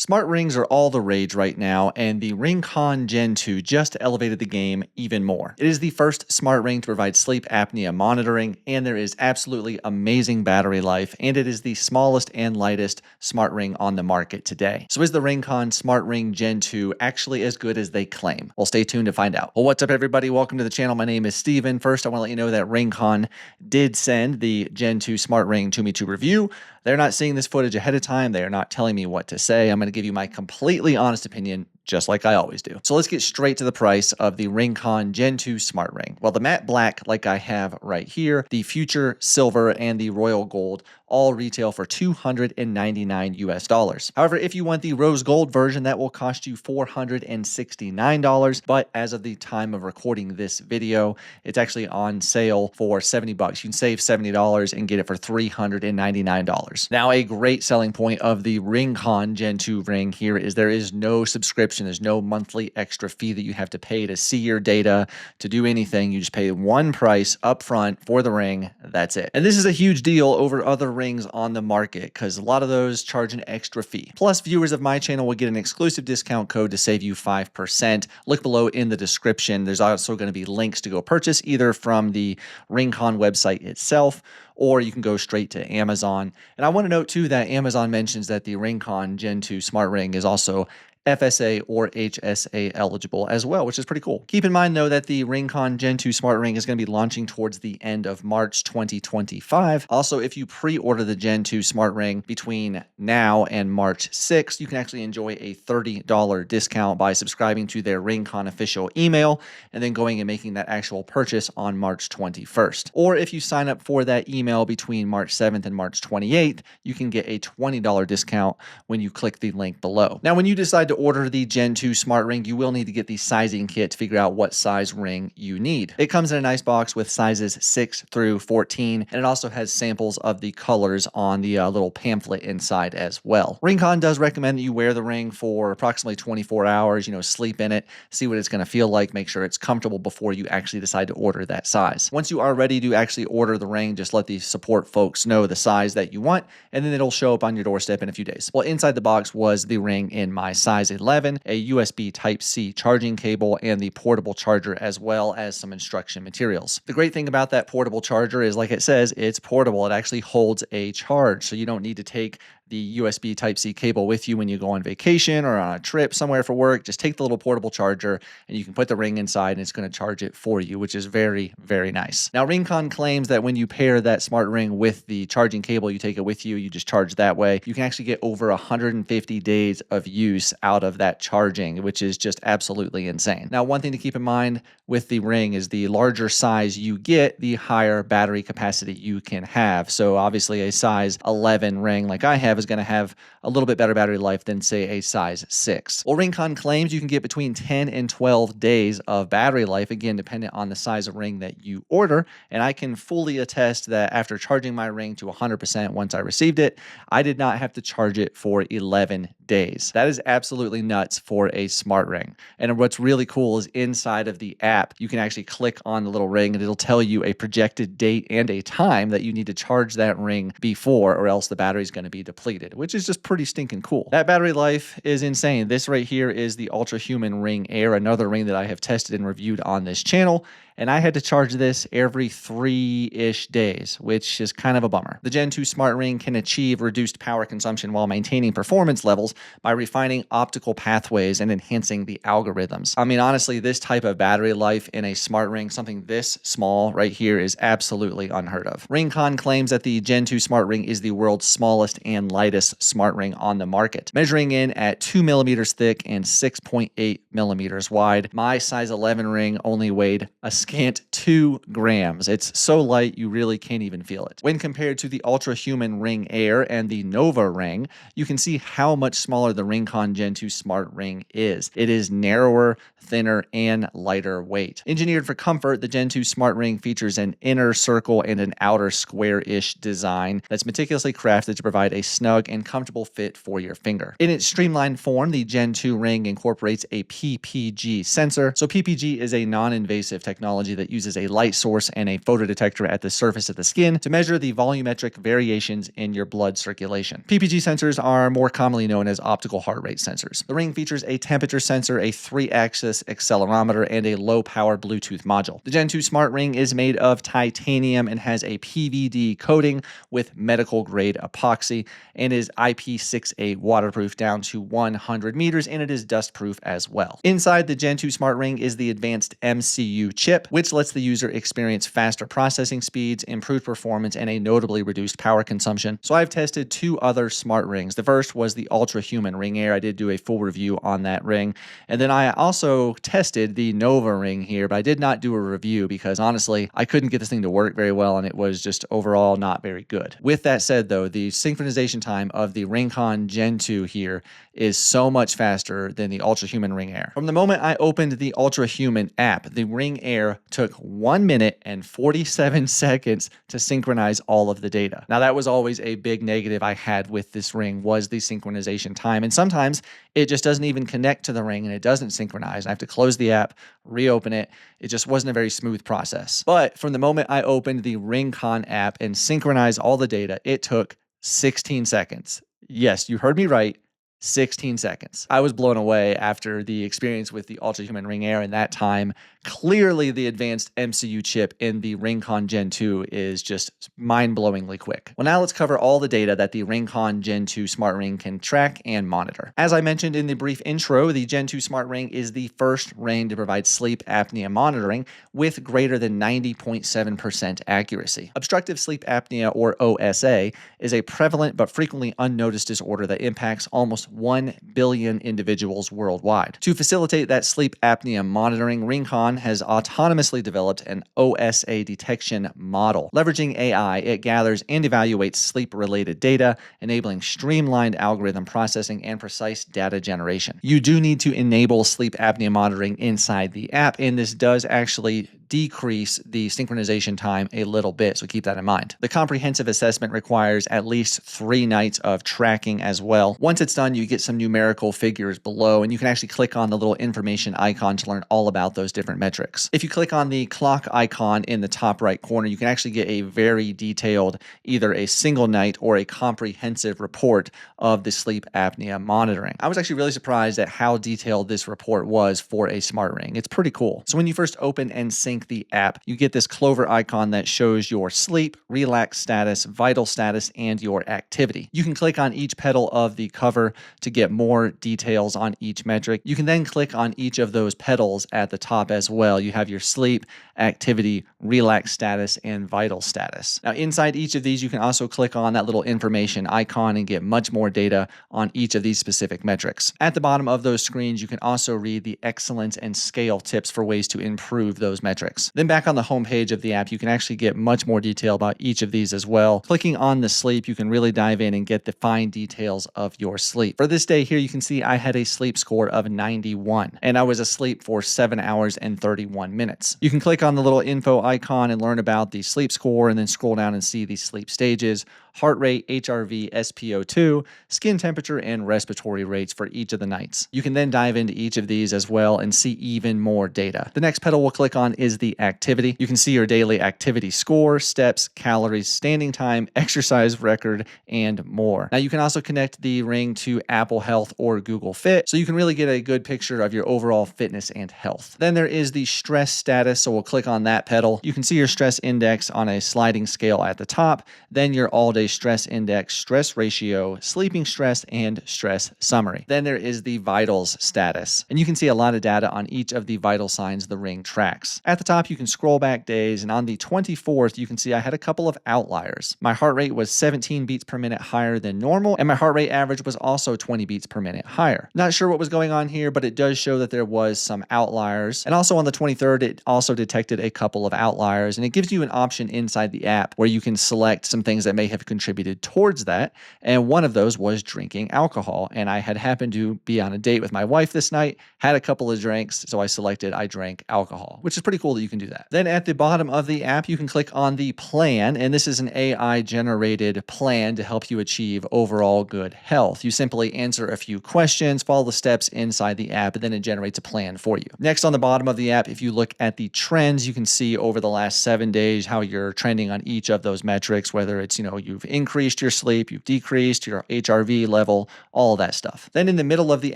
Smart rings are all the rage right now, and the RingConn Gen 2 just elevated the game even more. It is the first smart ring to provide sleep apnea monitoring, and there is absolutely amazing battery life, and it is the smallest and lightest smart ring on the market today. So is the RingConn Smart Ring Gen 2 actually as good as they claim? Well, stay tuned to find out. Well, what's up, everybody? Welcome to the channel. My name is Steven. First, I want to let you know that RingConn did send the Gen 2 Smart Ring to me to review. They're not seeing this footage ahead of time. They are not telling me what to say. I'm going to give you my completely honest opinion, just like I always do. So let's get straight to the price of the RingConn Gen 2 Smart Ring. Well, the matte black, like I have right here, the future silver, and the royal gold all retail for $299 US. However, if you want the rose gold version, that will cost you $469. But as of the time of recording this video, it's actually on sale for $70. You can save $70 and get it for $399. Now, a great selling point of the RingConn Gen 2 ring here is there is no subscription. There's no monthly extra fee that you have to pay to see your data, to do anything. You just pay one price up front for the ring. That's it. And this is a huge deal over other rings on the market because a lot of those charge an extra fee. Plus, viewers of my channel will get an exclusive discount code to save you 5%. Look below in the description. There's also going to be links to go purchase either from the RingConn website itself, or you can go straight to Amazon. And I want to note too that Amazon mentions that the RingConn Gen 2 Smart Ring is also FSA or HSA eligible as well, which is pretty cool. Keep in mind, though, that the RingConn Gen 2 Smart Ring is going to be launching towards the end of March 2025. Also, if you pre-order the Gen 2 Smart Ring between now and March 6th, you can actually enjoy a $30 discount by subscribing to their RingConn official email and then going and making that actual purchase on March 21st. Or if you sign up for that email between March 7th and March 28th, you can get a $20 discount when you click the link below. Now, when you decide to order the Gen 2 Smart Ring, you will need to get the sizing kit to figure out what size ring you need. It comes in a nice box with sizes 6 through 14, and it also has samples of the colors on the little pamphlet inside as well. RingConn does recommend that you wear the ring for approximately 24 hours, sleep in it, see what it's going to feel like, make sure it's comfortable before you actually decide to order that size. Once you are ready to actually order the ring, just let the support folks know the size that you want, and then it'll show up on your doorstep in a few days. Well, inside the box was the ring in my size 11, a USB Type-C charging cable, and the portable charger, as well as some instruction materials. The great thing about that portable charger is, like it says, it's portable. It actually holds a charge, so you don't need to take the USB Type-C cable with you when you go on vacation or on a trip somewhere for work. Just take the little portable charger and you can put the ring inside and it's going to charge it for you, which is very, very nice. Now, RingConn claims that when you pair that smart ring with the charging cable, you take it with you, you just charge that way. You can actually get over 150 days of use out of that charging, which is just absolutely insane. Now, one thing to keep in mind with the ring is the larger size you get, the higher battery capacity you can have. So obviously a size 11 ring like I have is going to have a little bit better battery life than, say, a size 6. Well, RingConn claims you can get between 10 and 12 days of battery life, again, dependent on the size of ring that you order. And I can fully attest that after charging my ring to 100% once I received it, I did not have to charge it for 11 days. That is absolutely nuts for a smart ring. And what's really cool is inside of the app, you can actually click on the little ring and it'll tell you a projected date and a time that you need to charge that ring before, or else the battery is going to be depleted, which is just pretty stinking cool. That battery life is insane. This right here is the Ultra Human Ring Air, another ring that I have tested and reviewed on this channel. And I had to charge this every 3-ish days, which is kind of a bummer. The Gen 2 Smart Ring can achieve reduced power consumption while maintaining performance levels by refining optical pathways and enhancing the algorithms. I mean, honestly, this type of battery life in a smart ring, something this small right here, is absolutely unheard of. RingConn claims that the Gen 2 Smart Ring is the world's smallest and lightest smart ring on the market, measuring in at 2 millimeters thick and 6.8 millimeters wide. My size 11 ring only weighed a scant 2 grams. It's so light you really can't even feel it. When compared to the Ultra Human Ring Air and the Nova Ring, you can see how much smaller the RingConn Gen 2 Smart Ring is. It is narrower, thinner, and lighter weight. Engineered for comfort, the Gen 2 Smart Ring features an inner circle and an outer square-ish design that's meticulously crafted to provide a snug and comfortable fit for your finger. In its streamlined form, the Gen 2 ring incorporates a PPG sensor. So PPG is a non-invasive technology technology that uses a light source and a photodetector at the surface of the skin to measure the volumetric variations in your blood circulation. PPG sensors are more commonly known as optical heart rate sensors. The Ring features a temperature sensor, a 3-axis accelerometer, and a low-power Bluetooth module. The Gen 2 Smart Ring is made of titanium and has a PVD coating with medical-grade epoxy and is IP68 waterproof down to 100 meters, and it is dust-proof as well. Inside the Gen 2 Smart Ring is the advanced MCU chip, which lets the user experience faster processing speeds, improved performance, and a notably reduced power consumption. So I've tested 2 other smart rings. The first was the Ultra Human Ring Air. I did do a full review on that ring. And then I also tested the Nova Ring here, but I did not do a review because honestly, I couldn't get this thing to work very well and it was just overall not very good. With that said though, the synchronization time of the RingConn Gen 2 here is so much faster than the Ultra Human Ring Air. From the moment I opened the Ultra Human app, the Ring Air took 1 minute and 47 seconds to synchronize all of the data. Now that was always a big negative I had with this ring, was the synchronization time. And sometimes it just doesn't even connect to the ring and it doesn't synchronize. I have to close the app, reopen it. It just wasn't a very smooth process. But from the moment I opened the RingConn app and synchronized all the data, it took 16 seconds. Yes, you heard me right. 16 seconds. I was blown away after the experience with the Ultra Human Ring Air in that time. Clearly, the advanced MCU chip in the RingConn Gen 2 is just mind-blowingly quick. Well, now let's cover all the data that the RingConn Gen 2 Smart Ring can track and monitor. As I mentioned in the brief intro, the Gen 2 Smart Ring is the first ring to provide sleep apnea monitoring with greater than 90.7% accuracy. Obstructive sleep apnea, or OSA, is a prevalent but frequently unnoticed disorder that impacts almost 1 billion individuals worldwide. To facilitate that sleep apnea monitoring, RingConn has autonomously developed an OSA detection model. Leveraging AI, it gathers and evaluates sleep-related data, enabling streamlined algorithm processing and precise data generation. You do need to enable sleep apnea monitoring inside the app, and this does actually decrease the synchronization time a little bit, so keep that in mind. The comprehensive assessment requires at least 3 nights of tracking as well. Once it's done, you get some numerical figures below, and you can actually click on the little information icon to learn all about those different metrics. If you click on the clock icon in the top right corner, you can actually get a very detailed, either a single night or a comprehensive report of the sleep apnea monitoring. I was actually really surprised at how detailed this report was for a smart ring. It's pretty cool. So when you first open and sync the app, you get this clover icon that shows your sleep, relax status, vital status, and your activity. You can click on each petal of the cover to get more details on each metric. You can then click on each of those petals at the top as well. You have your sleep, activity, relax status, and vital status. Now inside each of these, you can also click on that little information icon and get much more data on each of these specific metrics. At the bottom of those screens, you can also read the excellence and scale tips for ways to improve those metrics. Then back on the home page of the app, you can actually get much more detail about each of these as well. Clicking on the sleep, you can really dive in and get the fine details of your sleep. For this day here, you can see I had a sleep score of 91, and I was asleep for 7 hours and 31 minutes. You can click on the little info icon and learn about the sleep score, and then scroll down and see the sleep stages, heart rate, HRV, SpO2, skin temperature, and respiratory rates for each of the nights. You can then dive into each of these as well and see even more data. The next petal we'll click on is the activity. You can see your daily activity score, steps, calories, standing time, exercise record, and more. Now you can also connect the ring to Apple Health or Google Fit, so you can really get a good picture of your overall fitness and health. Then there is the stress status, so we'll click on that petal. You can see your stress index on a sliding scale at the top, then your all-day stress index, stress ratio, sleeping stress, and stress summary. Then there is the vitals status, and you can see a lot of data on each of the vital signs the ring tracks. At the top, you can scroll back days, and on the 24th, you can see I had a couple of outliers. My heart rate was 17 beats per minute higher than normal, and my heart rate average was also 20 beats per minute higher. Not sure what was going on here, but it does show that there was some outliers. And also on the 23rd, it also detected a couple of outliers, and it gives you an option inside the app where you can select some things that may have contributed towards that. And one of those was drinking alcohol. And I had happened to be on a date with my wife this night, had a couple of drinks. So I drank alcohol, which is pretty cool that you can do that. Then at the bottom of the app, you can click on the plan. And this is an AI generated plan to help you achieve overall good health. You simply answer a few questions, follow the steps inside the app, and then it generates a plan for you. Next, on the bottom of the app, if you look at the trends, you can see over the last 7 days how you're trending on each of those metrics, whether it's, you've increased your sleep, you've decreased your HRV level, all of that stuff. Then in the middle of the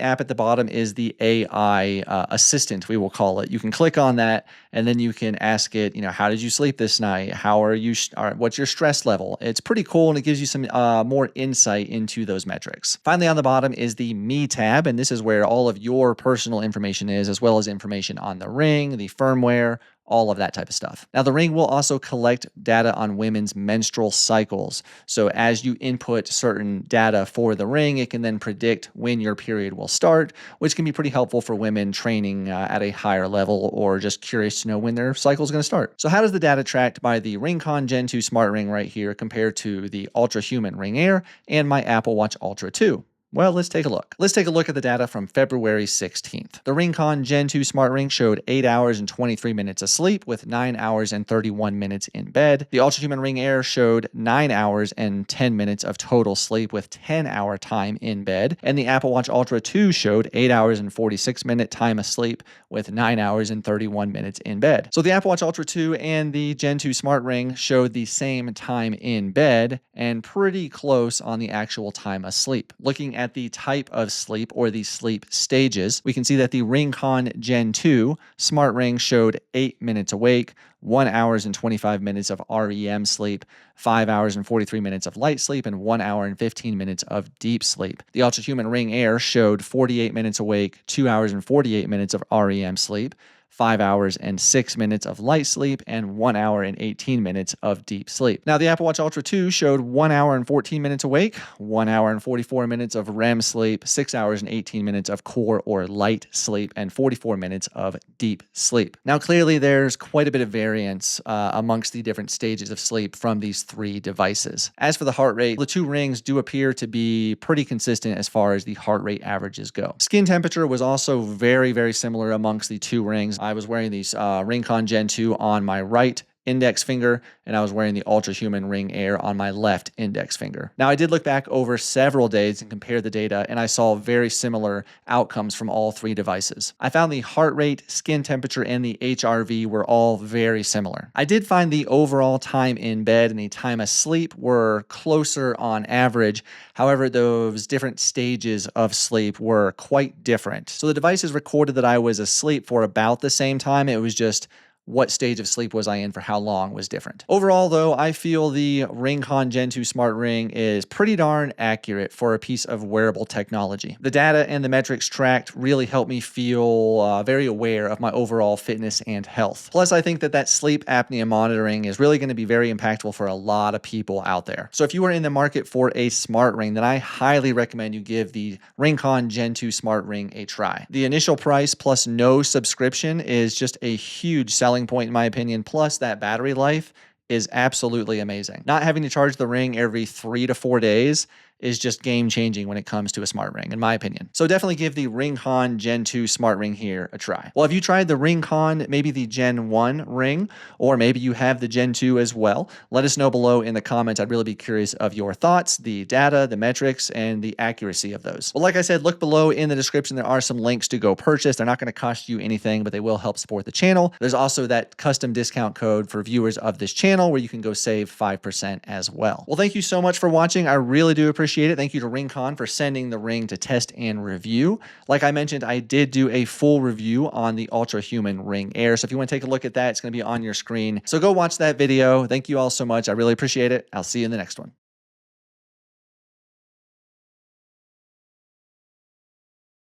app at the bottom is the AI assistant, we will call it. You can click on that, and then you can ask it, how did you sleep this night? What's your stress level? It's pretty cool, and it gives you some more insight into those metrics. Finally, on the bottom is the Me tab, and this is where all of your personal information is, as well as information on the Ring, the firmware, all of that type of stuff. Now, the Ring will also collect data on women's menstrual cycles. So as you input certain data for the Ring, it can then predict when your period will start, which can be pretty helpful for women training at a higher level or just curious to know when their cycle is going to start. So how does the data tracked by the RingConn Gen 2 Smart Ring right here compare to the Ultra Human Ring Air and my Apple Watch Ultra 2? Well, let's take a look. Let's take a look at the data from February 16th. The RingConn Gen 2 Smart Ring showed 8 hours and 23 minutes of sleep with 9 hours and 31 minutes in bed. The Ultra Human Ring Air showed 9 hours and 10 minutes of total sleep with 10-hour time in bed. And the Apple Watch Ultra 2 showed 8 hours and 46-minute time of sleep with 9 hours and 31 minutes in bed. So the Apple Watch Ultra 2 and the Gen 2 Smart Ring showed the same time in bed and pretty close on the actual time of sleep. Looking at the type of sleep or the sleep stages, we can see that the RingConn Gen 2 Smart Ring showed 8 minutes awake, 1 hours and 25 minutes of REM sleep, 5 hours and 43 minutes of light sleep, and 1 hour and 15 minutes of deep sleep. The Ultra Human Ring Air showed 48 minutes awake, 2 hours and 48 minutes of REM sleep, 5 hours and 6 minutes of light sleep, and 1 hour and 18 minutes of deep sleep. Now, the Apple Watch Ultra 2 showed 1 hour and 14 minutes awake, 1 hour and 44 minutes of REM sleep, 6 hours and 18 minutes of core or light sleep, and 44 minutes of deep sleep. Now, clearly, there's quite a bit of variance amongst the different stages of sleep from these three devices. As for the heart rate, the two rings do appear to be pretty consistent as far as the heart rate averages go. Skin temperature was also very, very similar amongst the two rings. I was wearing these RingConn Gen 2 on my right index finger, and I was wearing the Ultra Human Ring Air on my left index finger. Now, I did look back over several days and compare the data, and I saw very similar outcomes from all three devices. I found the heart rate, skin temperature, and the HRV were all very similar. I did find the overall time in bed and the time of sleep were closer on average. However, those different stages of sleep were quite different. So the devices recorded that I was asleep for about the same time. It was just what stage of sleep was I in for how long was different. Overall, though, I feel the RingConn Gen 2 Smart Ring is pretty darn accurate for a piece of wearable technology. The data and the metrics tracked really help me feel very aware of my overall fitness and health. Plus, I think that sleep apnea monitoring is really going to be very impactful for a lot of people out there. So if you are in the market for a smart ring, then I highly recommend you give the RingConn Gen 2 Smart Ring a try. The initial price plus no subscription is just a huge selling point in my opinion, plus that battery life is absolutely amazing. Not having to charge the Ring every 3 to 4 days is just game-changing when it comes to a smart ring, in my opinion. So definitely give the RingConn Gen 2 Smart Ring here a try. Well, have you tried the RingConn, maybe the Gen 1 ring, or maybe you have the Gen 2 as well? Let us know below in the comments. I'd really be curious of your thoughts, the data, the metrics, and the accuracy of those. Well, like I said, look below in the description. There are some links to go purchase. They're not going to cost you anything, but they will help support the channel. There's also that custom discount code for viewers of this channel where you can go save 5% as well. Well, thank you so much for watching. I really do appreciate it. Thank you to RingConn for sending the Ring to test and review. Like I mentioned, I did do a full review on the Ultra Human Ring Air. So if you want to take a look at that, it's going to be on your screen. So go watch that video. Thank you all so much. I really appreciate it. I'll see you in the next one.